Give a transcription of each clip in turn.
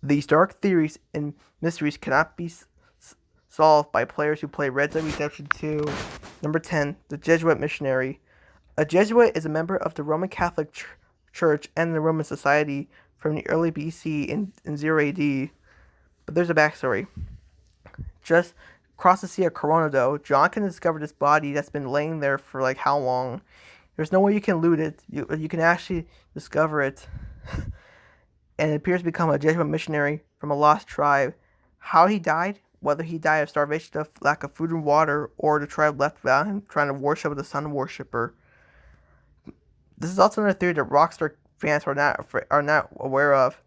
These dark theories and mysteries cannot be solved by players who play Red Dead Redemption 2. Number 10, the Jesuit Missionary. A Jesuit is a member of the Roman Catholic Church and the Roman Society from the early BC in 0 AD. But there's a backstory. Just across the Sea of Coronado, John can discover this body that's been laying there for like how long. There's no way you can loot it. You can actually discover it. And it appears to become a Jesuit missionary from a lost tribe. How he died, whether he died of starvation, of lack of food and water, or the tribe left without him trying to worship the sun worshipper. This is also another theory that ROCKSTAR fans are not aware of,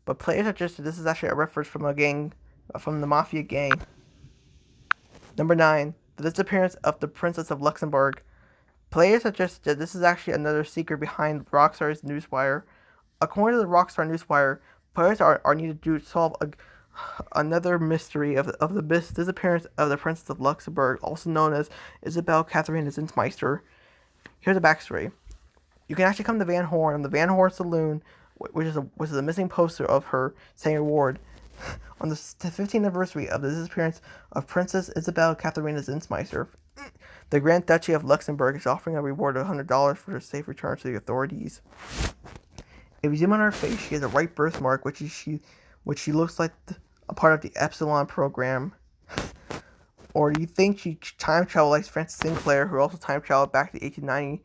but players are just this is actually a reference from a gang, from the mafia gang. Number 9, the disappearance of the Princess of Luxembourg. Players suggest that this is actually another secret behind ROCKSTAR's newswire. According to the ROCKSTAR newswire, players are needed to solve another mystery of the disappearance of the Princess of Luxembourg, also known as Isabel Katharina Zinsmeister. Here's a backstory. You can actually come to Van Horn, the Van Horn Saloon, which is a missing poster of her saying a reward. On the 15th anniversary of the disappearance of Princess Isabel Katharina Zinsmeister, the Grand Duchy of Luxembourg is offering a reward of $100 for her safe return to the authorities. If you zoom on her face, she has a right birthmark, which she looks like a part of the Epsilon program. Or do you think she time traveled like Frances Sinclair, who also time traveled back to 1890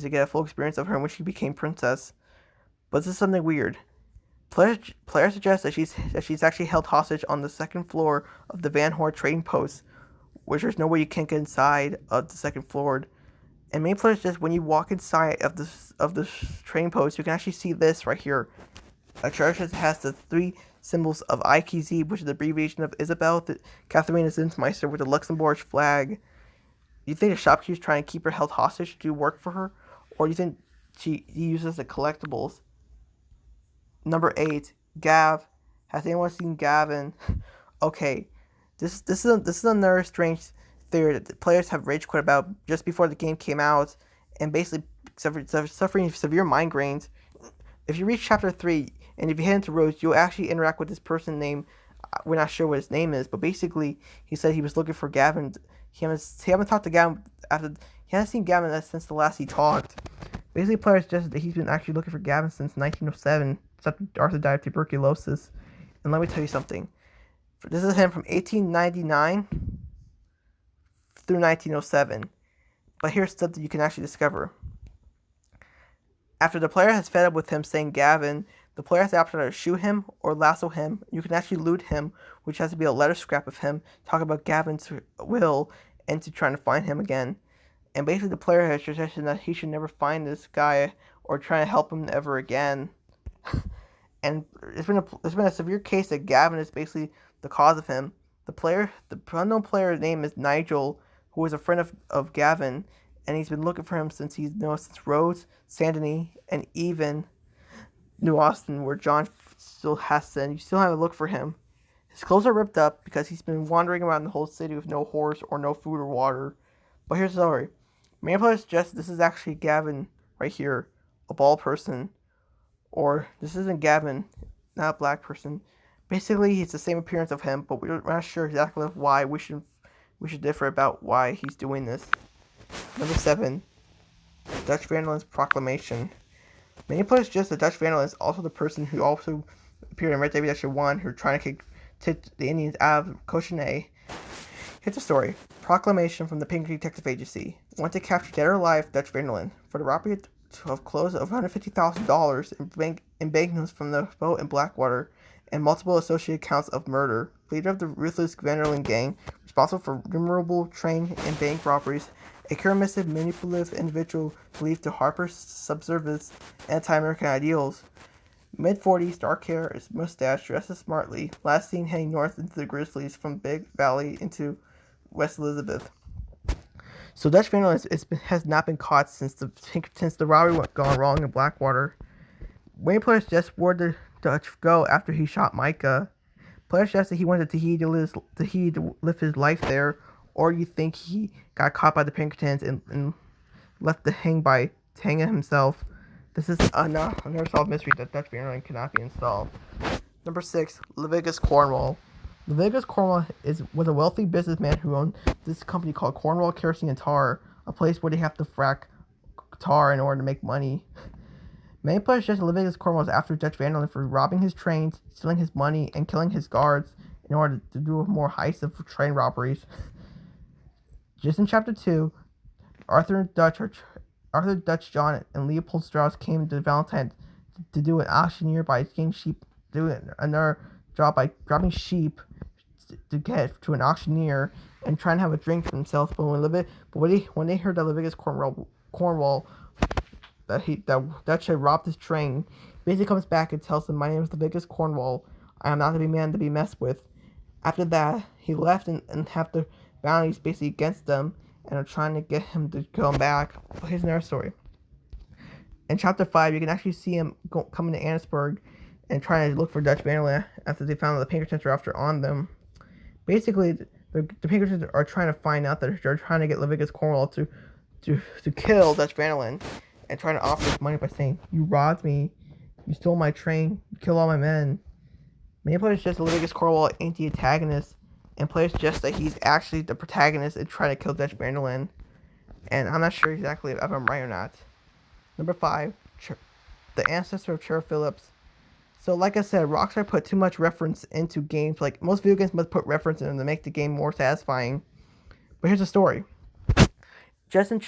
to get a full experience of her when she became princess? But this is something weird. Players suggest that she's actually held hostage on the second floor of the Van Horn trading post, which there's no way you can't get inside of the second floor. And many players just when you walk inside of the trading post, you can actually see this right here. A church that has the 3 symbols of IKZ, which is the abbreviation of Isabel Katharina Zinsmeister with the Luxembourg flag. Do you think the shopkeeper's trying to keep her held hostage to do work for her? Or do you think he uses the collectibles? Number 8, Gav. Has anyone seen Gavin? Okay, this is another strange theory that the players have rage quit about just before the game came out, and basically suffering severe migraines. If you reach chapter 3 and if you head into Rose, you'll actually interact with this person named, we're not sure what his name is, but basically he said he was looking for Gavin. He haven't talked to Gavin he hasn't seen Gavin since the last he talked. Basically, players suggested that he's been actually looking for Gavin since 1907, except Arthur died of tuberculosis. And let me tell you something. This is him from 1899 through 1907. But here's something you can actually discover. After the player has fed up with him saying Gavin, the player has the option to shoot him or lasso him. You can actually loot him, which has to be a letter scrap of him, talk about Gavin's will, and to trying to find him again. And basically the player has suggested that he should never find this guy or try to help him ever again. And it's been a severe case that Gavin is basically the cause of him. The unknown player's name is Nigel, who is a friend of Gavin, and he's been looking for him since Rhodes, Saint Denis, and even New Austin, where John still has to, and you still have to look for him. His clothes are ripped up because he's been wandering around the whole city with no horse or no food or water. But here's the story. Many players suggest this is actually Gavin right here, a bald person. Or this isn't Gavin, not a black person. Basically, he's the same appearance of him, but we're not sure exactly why. We should differ about why he's doing this. Number 7, Dutch Vandalin's Proclamation. Many players suggest that Dutch Vandalin is also the person who also appeared in Red Dead Redemption 1, who are trying to take the Indians out of Cochonay. Here's the story. Proclamation from the Pink Detective Agency. Want to capture dead or alive Dutch Vandalin for the robbery of clothes of $150,000 in banknotes from the boat in Blackwater and multiple associated counts of murder. Leader of the ruthless Vandalin gang, responsible for innumerable train and bank robberies, a curmudgeon, manipulative individual believed to harbor subservience anti-American ideals. Mid-40s, dark hair, his mustache, dresses smartly, last seen heading north into the Grizzlies from Big Valley into West Elizabeth. So Dutch Vandalin has not been caught since the robbery went gone wrong in Blackwater. Many players just where the Dutch go after he shot Micah. Players suggest that he went to Tahiti to live his life there, or you think he got caught by the Pinkertons and left to hang by hanging himself. This is an unsolved mystery that Dutch Vandalin cannot be solved. Number 6, LeopoldCornwall. LeopoldCornwall was a wealthy businessman who owned this company called Cornwall Kerosene and Tar, a place where they have to frack tar in order to make money. Many players suggested LeopoldCornwall was after Dutch Van for robbing his trains, stealing his money, and killing his guards in order to do more heists of train robberies. Just in Chapter 2, Arthur Dutch John and Leopold Strauss came to Valentine to do an auctioneer by getting sheep, doing another job by grabbing sheep to get to an auctioneer and trying to have a drink for themselves. But when they heard that Cornwall that Dutch had robbed his train, basically comes back and tells them, "My name is Cornwall. I am not a man to be messed with." After that, he left and have the bounties basically against them and are trying to get him to come back. But here's another story. In Chapter 5, you can actually see him coming to Annisburg and trying to look for Dutch Vanderland after they found that the Pinkertons are after on them. Basically, the Pinkertons are trying to find out that they're trying to get Cornwall to kill Dutch Vanderland and trying to offer his money by saying, "You robbed me, you stole my train, you killed all my men." Many players suggest that Cornwall ain't the antagonist, and players suggest that he's actually the protagonist and trying to kill Dutch Vanderland. And I'm not sure exactly if I'm right or not. Number 5, the ancestor of Sheriff Phillips. So like I said, Rockstar put too much reference into games. Like most video games must put reference in them to make the game more satisfying. But here's the story. Just in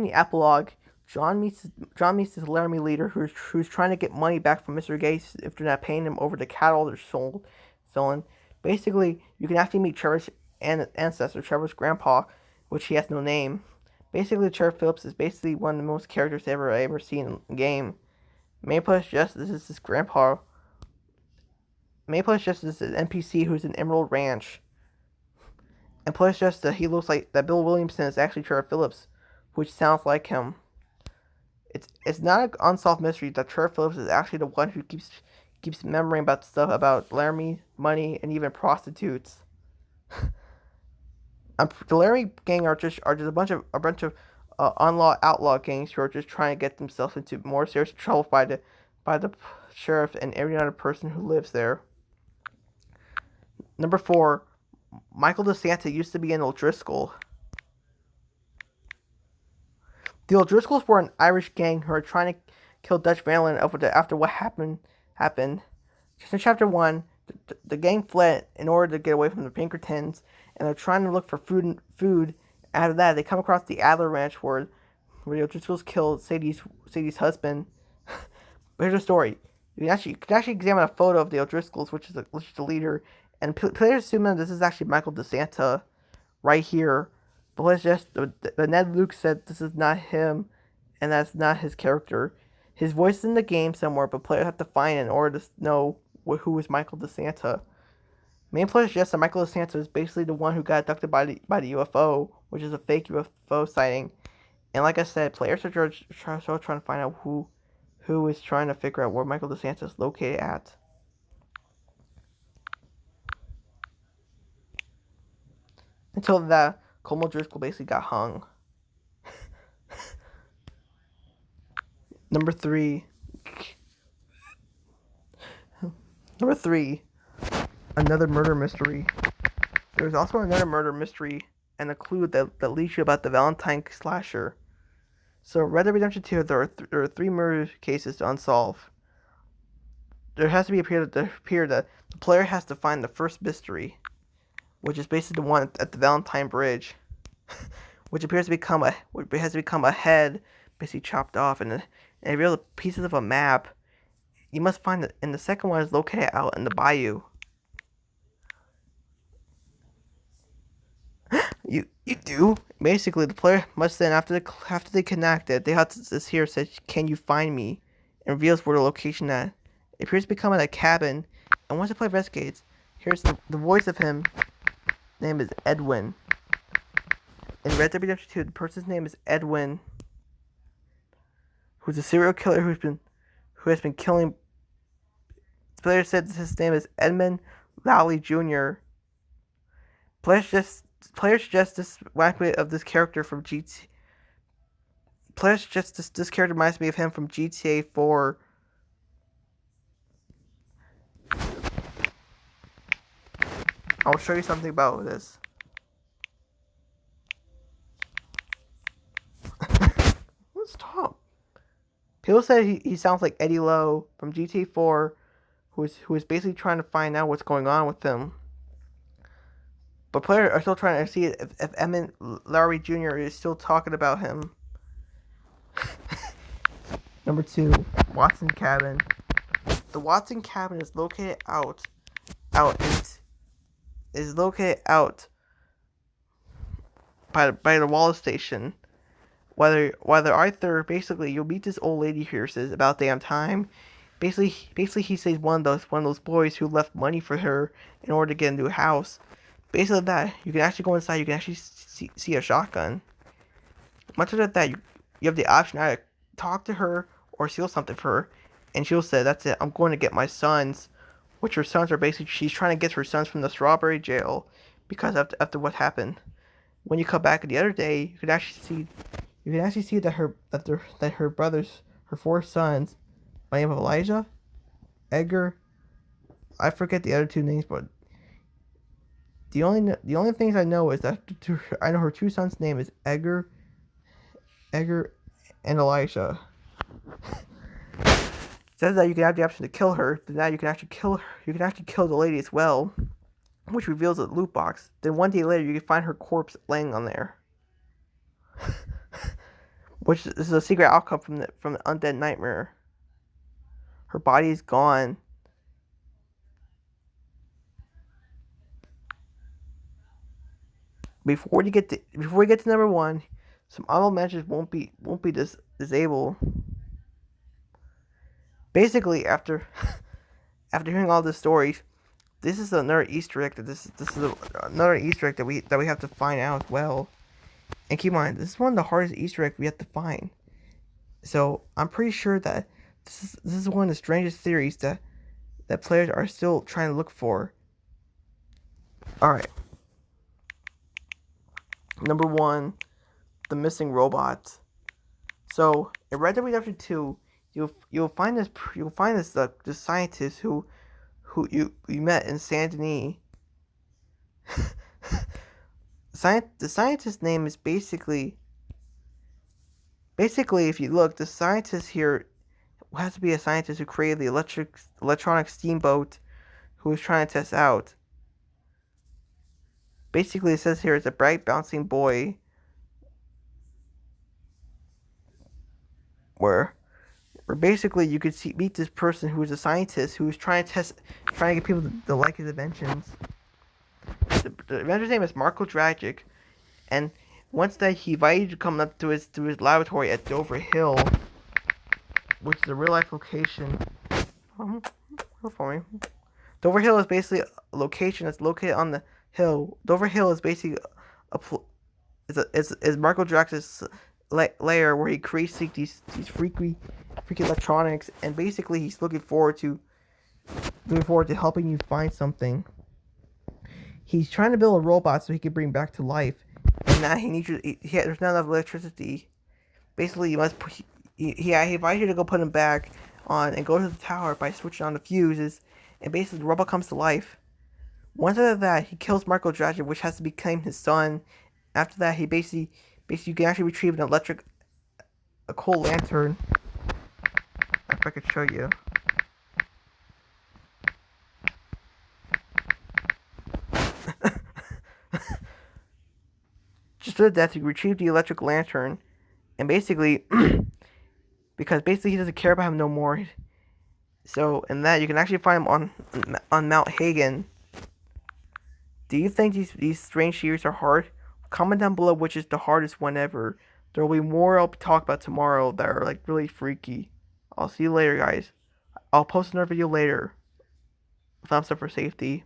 the epilogue, John meets this Laramie leader who's trying to get money back from Mr. Gates if they're not paying him over the cattle they're stolen. Basically, you can actually meet Trevor's ancestor, Trevor's grandpa, which he has no name. Basically, Sheriff Phillips is basically one of the most characters I ever seen in the game. Main players suggest this is his grandpa. Main players suggest this is an NPC who's in Emerald Ranch. And players suggest that he looks like that Bill Williamson is actually Sheriff Phillips, which sounds like him. It's not an unsolved mystery that Sheriff Phillips is actually the one who keeps remembering about stuff about Laramie, money, and even prostitutes. The Laramie gang are just a bunch of outlaw gangs who are just trying to get themselves into more serious trouble by the sheriff and every other person who lives there. Number 4, Michael DeSanta used to be an O'Driscoll. The O'Driscolls were an Irish gang who are trying to kill Dutch Vanderland after what happened. Just in Chapter 1, the gang fled in order to get away from the Pinkertons, and they're trying to look for food. After that, they come across the Adler Ranch where the O'Driscolls killed Sadie's husband. But here's the story. You can actually examine a photo of the O'Driscolls, which is the leader, and players assume that this is actually Michael DeSanta right here. But Ned Luke said this is not him, and that's not his character. His voice is in the game somewhere, but players have to find it in order to know who is Michael DeSanta. Main players suggest that Michael DeSanta is basically the one who got abducted by the UFO, which is a fake UFO sighting. And like I said, players are trying to find out who is trying to figure out where Michael DeSanta is located at. Until that, Colmo Driscoll basically got hung. Number 3, another murder mystery. There's also another murder mystery and a clue that leads you about the Valentine slasher. So, Red Dead Redemption 2, there are 3 murder cases to unsolve. There has to be a period that the player has to find the first mystery, which is basically the one at the Valentine Bridge, which appears to become a head, basically chopped off, and it reveals pieces of a map. You must find it, and the second one is located out in the bayou. You do. Basically, the player must then, after they connect it, they have this here says, "Can you find me?" and reveals where the location at. It appears to be coming at a cabin, and once the player investigates, here's the voice of him. His name is Edwin. In Red Dead Redemption 2, the person's name is Edwin, who's a serial killer who has been killing. The player said his name is Edmund Lowley Jr. Players suggest this reminds of this character from GTA. Players suggest this character reminds me of him from GTA 4. I'll show you something about this. Stop. People say he sounds like Eddie Lowe from GTA 4, who is basically trying to find out what's going on with him. But players are still trying to see if Emmett Lowry Jr. is still talking about him. Number 2, Watson Cabin. The Watson Cabin is located out by the Wallace Station. Whether Arthur, basically, you'll meet this old lady here, says about damn time. Basically he says one of those boys who left money for her in order to get into a house. Basically that, you can actually go inside, you can actually see a shotgun. Much of that, you have the option either talk to her or steal something for her, and she'll say, that's it, I'm going to get my sons. Which her sons are basically, she's trying to get her sons from the Strawberry Jail because after what happened. When you come back the other day, you can actually see that her brothers, her 4 sons, by the name of Elijah, Edgar, I forget the other 2 names, but the only things I know is that I know her 2 sons' name is Edgar, and Elijah. It says that you can have the option to kill her, but now you can actually kill her. You can actually kill the lady as well, which reveals a loot box. Then one day later, you can find her corpse laying on there. Which is a secret outcome from the undead nightmare. Her body is gone. Before we get to number 1, some honorable mentions won't be disabled. Basically, after hearing all the stories, this is another Easter egg another Easter egg that we have to find out as well. And keep in mind, this is one of the hardest Easter eggs we have to find. So I'm pretty sure that this is one of the strangest theories that players are still trying to look for. Alright. Number 1, the missing robot. So in Red Dead Redemption 2, you'll find this scientist who you met in Saint Denis. The scientist's name is basically, if you look, the scientist here has to be a scientist who created the electronic steamboat, who was trying to test out. Basically, it says here it's a bright, bouncing boy, where basically you could meet this person who is a scientist who is trying to get people to like his inventions. The inventor's name is Marco Dragic, and once that he invited you to come up to his laboratory at Dover Hill, which is a real life location. For me. Dover Hill is basically a location that's located on the hill. Dover Hill is basically is Marco Dragic's lair where he creates these freaky electronics, and basically he's looking forward to helping you find something. He's trying to build a robot so he can bring back to life, and now there's not enough electricity. Basically, he invites you to go put him back on and go to the tower by switching on the fuses, and basically the robot comes to life. Once after that, he kills Marco Dragic, which has to become his son. After that, he basically you can actually retrieve a coal lantern. If I could show you. Just for the death, you retrieve the electric lantern, and basically, because basically he doesn't care about him no more. So, in that, you can actually find him on Mount Hagen. Do you think these strange series are hard? Comment down below which is the hardest one ever. There will be more I'll talk about tomorrow that are like really freaky. I'll see you later, guys. I'll post another video later. Thumbs up for safety.